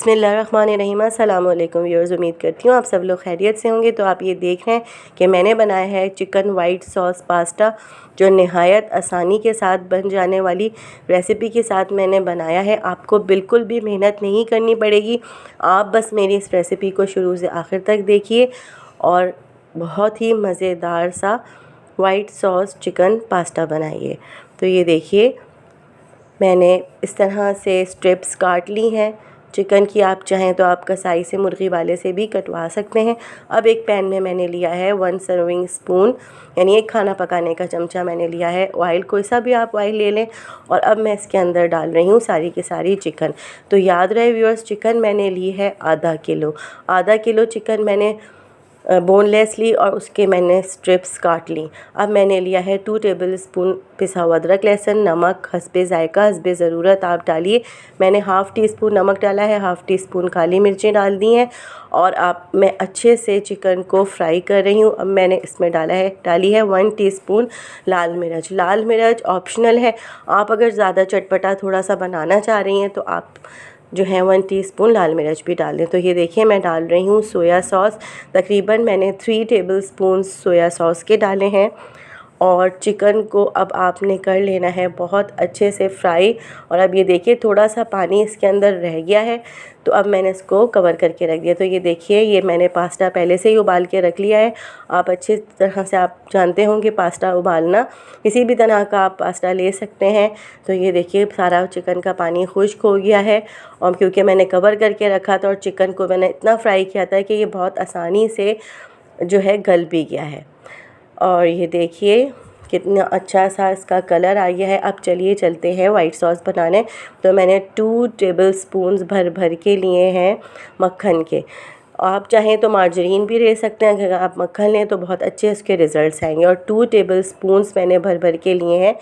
बिस्मिल्लाहिर्रहमानिर्रहीम। अस्सलाम वालेकुम व्यूअर्स, उम्मीद करती हूँ आप सब लोग खैरियत से होंगे। तो आप ये देख रहे हैं कि मैंने बनाया है चिकन वाइट सॉस पास्ता, जो नहायत आसानी के साथ बन जाने वाली रेसिपी के साथ मैंने बनाया है। आपको बिल्कुल भी मेहनत नहीं करनी पड़ेगी, आप बस मेरी इस रेसिपी को शुरू से आखिर तक देखिए और बहुत ही मज़ेदार सा वाइट सॉस चिकन पास्ता बनाइए। तो ये देखिए, मैंने इस तरह से स्ट्रिप्स काट ली हैं चिकन की। आप चाहें तो आप कसाई से, मुर्गी वाले से भी कटवा सकते हैं। अब एक पैन में मैंने लिया है 1 सर्विंग स्पून, यानी एक खाना पकाने का चमचा मैंने लिया है ऑयल। कोई सा भी आप ऑयल ले लें। और अब मैं इसके अंदर डाल रही हूँ सारी की सारी चिकन। तो याद रहे व्यूअर्स, चिकन मैंने ली है आधा किलो चिकन मैंने बोनलेस ली और उसके मैंने स्ट्रिप्स काट ली। अब मैंने लिया है 2 टेबल स्पून पिसा हुआ अदरक लहसुन, नमक हस्बे ज़ायका, हस्बे ज़रूरत आप डालिए। मैंने हाफ़ टी स्पून नमक डाला है, हाफ़ टी स्पून काली मिर्चें डाल दी हैं। और मैं अच्छे से चिकन को फ्राई कर रही हूँ। अब मैंने इसमें डाली है 1 टीस्पून लाल मिर्च। लाल मिर्च ऑप्शनल है, आप अगर ज़्यादा चटपटा थोड़ा सा बनाना चाह रही हैं तो आप जो है 1 टीस्पून लाल मिर्च भी डाल दें। तो ये देखिए, मैं डाल रही हूँ सोया सॉस। तकरीबन मैंने 3 टेबल स्पून सोया सॉस के डाले हैं। और चिकन को अब आपने कर लेना है बहुत अच्छे से फ्राई। और अब ये देखिए, थोड़ा सा पानी इसके अंदर रह गया है, तो अब मैंने इसको कवर करके रख दिया। तो ये देखिए, ये मैंने पास्ता पहले से ही उबाल के रख लिया है। आप अच्छी तरह से आप जानते होंगे पास्ता उबालना, किसी भी तरह का आप पास्ता ले सकते हैं। तो ये देखिए, सारा चिकन का पानी खुश्क हो गया है। और क्योंकि मैंने कवर करके रखा था और चिकन को मैंने इतना फ्राई किया था कि ये बहुत आसानी से जो है गल भी गया है। और ये देखिए कितना अच्छा सा इसका कलर आ गया है। अब चलिए चलते हैं वाइट सॉस बनाने। तो मैंने 2 टेबल स्पून्स भर के लिए हैं मक्खन के। आप चाहें तो मार्जरीन भी ले सकते हैं, अगर आप मक्खन लें तो बहुत अच्छे उसके रिज़ल्ट्स आएंगे। और 2 टेबल स्पून्स मैंने भर के लिए हैं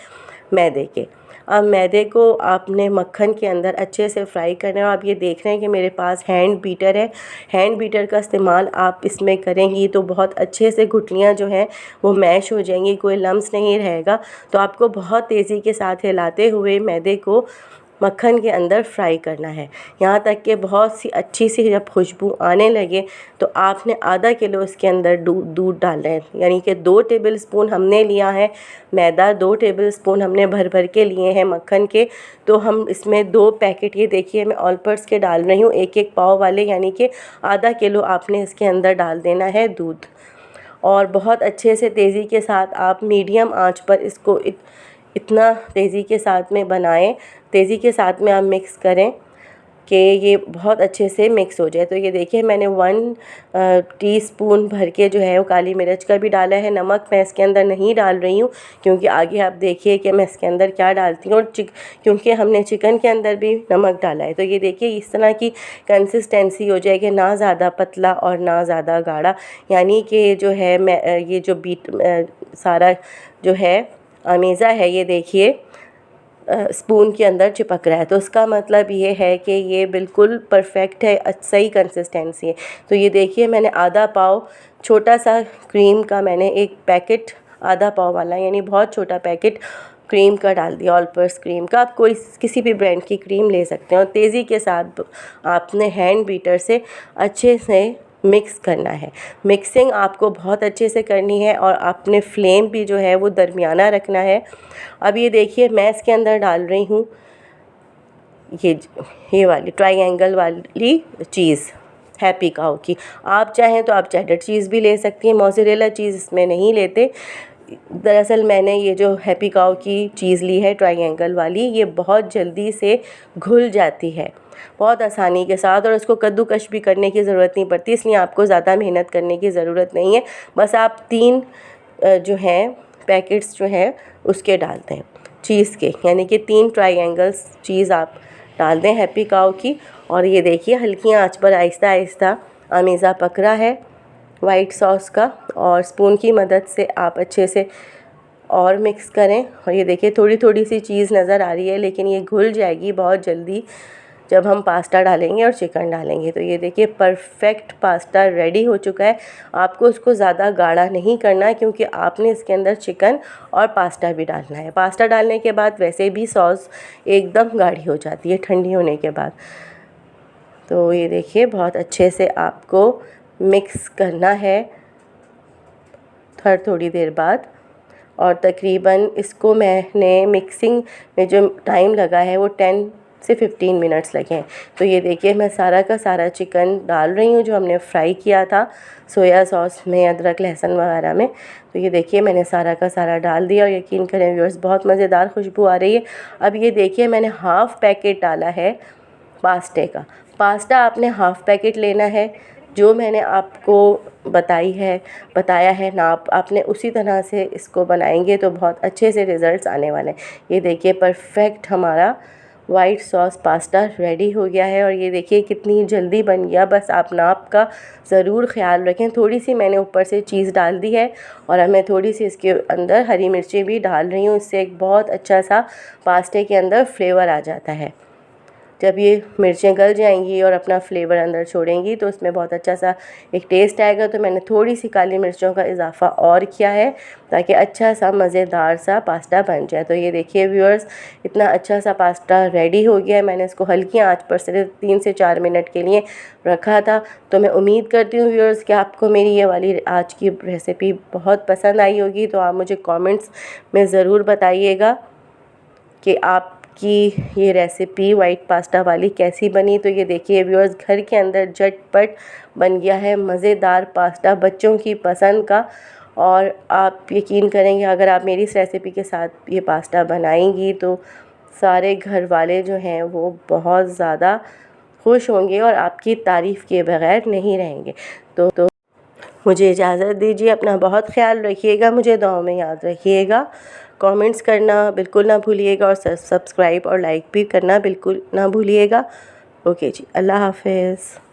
मैदे के। अब मैदे को आपने मक्खन के अंदर अच्छे से फ्राई करना है। आप ये देख रहे हैं कि मेरे पास हैंड बीटर है। हैंड बीटर का इस्तेमाल आप इसमें करेंगी तो बहुत अच्छे से गुठलियाँ जो हैं वो मैश हो जाएंगी, कोई लम्स नहीं रहेगा। तो आपको बहुत तेज़ी के साथ हिलाते हुए मैदे को मक्खन के अंदर फ्राई करना है, यहाँ तक कि बहुत सी अच्छी सी जब खुशबू आने लगे तो आपने आधा किलो इसके अंदर दूध डालना है। यानी कि 2 टेबल स्पून हमने लिया है मैदा, 2 टेबल स्पून हमने भर के लिए हैं मक्खन के। तो हम इसमें 2 पैकेट, ये देखिए मैं ऑल पर्स के डाल रही हूँ, एक पाव वाले, यानी कि आधा किलो आपने इसके अंदर डाल देना है दूध। और बहुत अच्छे से तेज़ी के साथ आप मीडियम आंच पर इसको इतना तेज़ी के साथ में बनाएं, तेज़ी के साथ में आप मिक्स करें कि ये बहुत अच्छे से मिक्स हो जाए। तो ये देखिए, मैंने 1 टीस्पून भर के जो है वो काली मिर्च का भी डाला है। नमक मैं इसके अंदर नहीं डाल रही हूँ, क्योंकि आगे आप देखिए कि मैं इसके अंदर क्या डालती हूँ। और क्योंकि हमने चिकन के अंदर भी नमक डाला है। तो ये देखिए, इस तरह की कंसिस्टेंसी हो जाएगी, ना ज़्यादा पतला और ना ज़्यादा गाढ़ा। यानी कि जो है मैं ये जो सारा जो है अमेज़ा है, ये देखिए स्पून के अंदर चिपक रहा है। तो उसका मतलब ये है कि ये बिल्कुल परफेक्ट है, सही कंसिस्टेंसी है। तो ये देखिए, मैंने आधा पाव छोटा सा क्रीम का, मैंने एक पैकेट आधा पाव वाला, यानी बहुत छोटा पैकेट क्रीम का डाल दिया, ऑल पर्स क्रीम का। आप कोई किसी भी ब्रांड की क्रीम ले सकते हैं। और तेज़ी के साथ आपने हैंड बीटर से अच्छे से मिक्स करना है। मिक्सिंग आपको बहुत अच्छे से करनी है और आपने फ्लेम भी जो है वो दरमियाना रखना है। अब ये देखिए, मैं इसके अंदर डाल रही हूँ ये वाली ट्रायंगल वाली चीज़ हैप्पी काऊ की। आप चाहें तो आप चेडर चीज़ भी ले सकती हैं, मोज़रेला चीज़ इसमें नहीं लेते। दरअसल मैंने ये जो हैप्पी काऊ की चीज़ ली है ट्रायंगल वाली, ये बहुत जल्दी से घुल जाती है बहुत आसानी के साथ, और इसको कद्दूकश भी करने की ज़रूरत नहीं पड़ती, इसलिए आपको ज़्यादा मेहनत करने की ज़रूरत नहीं है। बस आप 3 जो हैं पैकेट्स जो हैं उसके डालते हैं चीज़ के, यानी कि 3 ट्रायंगल्स चीज़ आप डाल दें हैप्पी काऊ की। और ये देखिए, हल्की आंच पर आहिस्ता आहिस्ता अमेज़ा पक रहा है वाइट सॉस का। और स्पून की मदद से आप अच्छे से और मिक्स करें। और ये देखिए, थोड़ी थोड़ी सी चीज़ नज़र आ रही है, लेकिन ये घुल जाएगी बहुत जल्दी जब हम पास्ता डालेंगे और चिकन डालेंगे। तो ये देखिए, परफेक्ट पास्ता रेडी हो चुका है। आपको इसको ज़्यादा गाढ़ा नहीं करना है, क्योंकि आपने इसके अंदर चिकन और पास्ता भी डालना है। पास्ता डालने के बाद वैसे भी सॉस एकदम गाढ़ी हो जाती है ठंडी होने के बाद। तो ये देखिए बहुत अच्छे से आपको मिक्स करना है हर थोड़ी देर बाद। और तकरीबन इसको मैंने मिक्सिंग में जो टाइम लगा है वो 10 से 15 मिनट्स लगे हैं। तो ये देखिए मैं सारा का सारा चिकन डाल रही हूँ जो हमने फ्राई किया था सोया सॉस में, अदरक लहसुन वगैरह में। तो ये देखिए मैंने सारा का सारा डाल दिया और यकीन करें व्यूअर्स बहुत मज़ेदार खुशबू आ रही है। अब ये देखिए मैंने हाफ़ पैकेट डाला है पास्ते का। पास्ता आपने हाफ़ पैकेट लेना है, जो मैंने आपको बताया है नाप, आपने उसी तरह से इसको बनाएंगे तो बहुत अच्छे से रिज़ल्ट्स आने वाले हैं। ये देखिए परफेक्ट हमारा वाइट सॉस पास्ता रेडी हो गया है और ये देखिए कितनी जल्दी बन गया। बस आप नाप का ज़रूर ख्याल रखें। थोड़ी सी मैंने ऊपर से चीज़ डाल दी है और अब मैं थोड़ी सी इसके अंदर हरी मिर्ची भी डाल रही हूँ। इससे एक बहुत अच्छा सा पास्ते के अंदर फ्लेवर आ जाता है। जब ये मिर्चें गल जाएंगी और अपना फ्लेवर अंदर छोड़ेंगी तो इसमें बहुत अच्छा सा एक टेस्ट आएगा। तो मैंने थोड़ी सी काली मिर्चों का इजाफ़ा और किया है ताकि अच्छा सा मज़ेदार सा पास्ता बन जाए। तो ये देखिए व्यूअर्स इतना अच्छा सा पास्ता रेडी हो गया है। मैंने इसको हल्की आंच पर सिर्फ 3 से 4 मिनट के लिए रखा था। तो मैं उम्मीद करती हूँ व्यूअर्स कि आपको मेरी ये वाली आज की रेसिपी बहुत पसंद आई होगी। तो आप मुझे कमेंट्स में ज़रूर बताइएगा कि आपकी ये रेसिपी वाइट पास्ता वाली कैसी बनी। तो ये देखिए व्यूअर्स घर के अंदर झटपट बन गया है मज़ेदार पास्ता बच्चों की पसंद का। और आप यकीन करेंगे अगर आप मेरी इस रेसिपी के साथ ये पास्ता बनाएंगी तो सारे घर वाले जो हैं वो बहुत ज़्यादा खुश होंगे और आपकी तारीफ़ किए बगैर नहीं रहेंगे। तो मुझे इजाज़त दीजिए, अपना बहुत ख्याल रखिएगा, मुझे दुआओं में याद रखिएगा। कमेंट्स करना बिल्कुल ना भूलिएगा और सब्सक्राइब और लाइक भी करना बिल्कुल ना भूलिएगा। ओके जी, अल्लाह हाफ़िज़।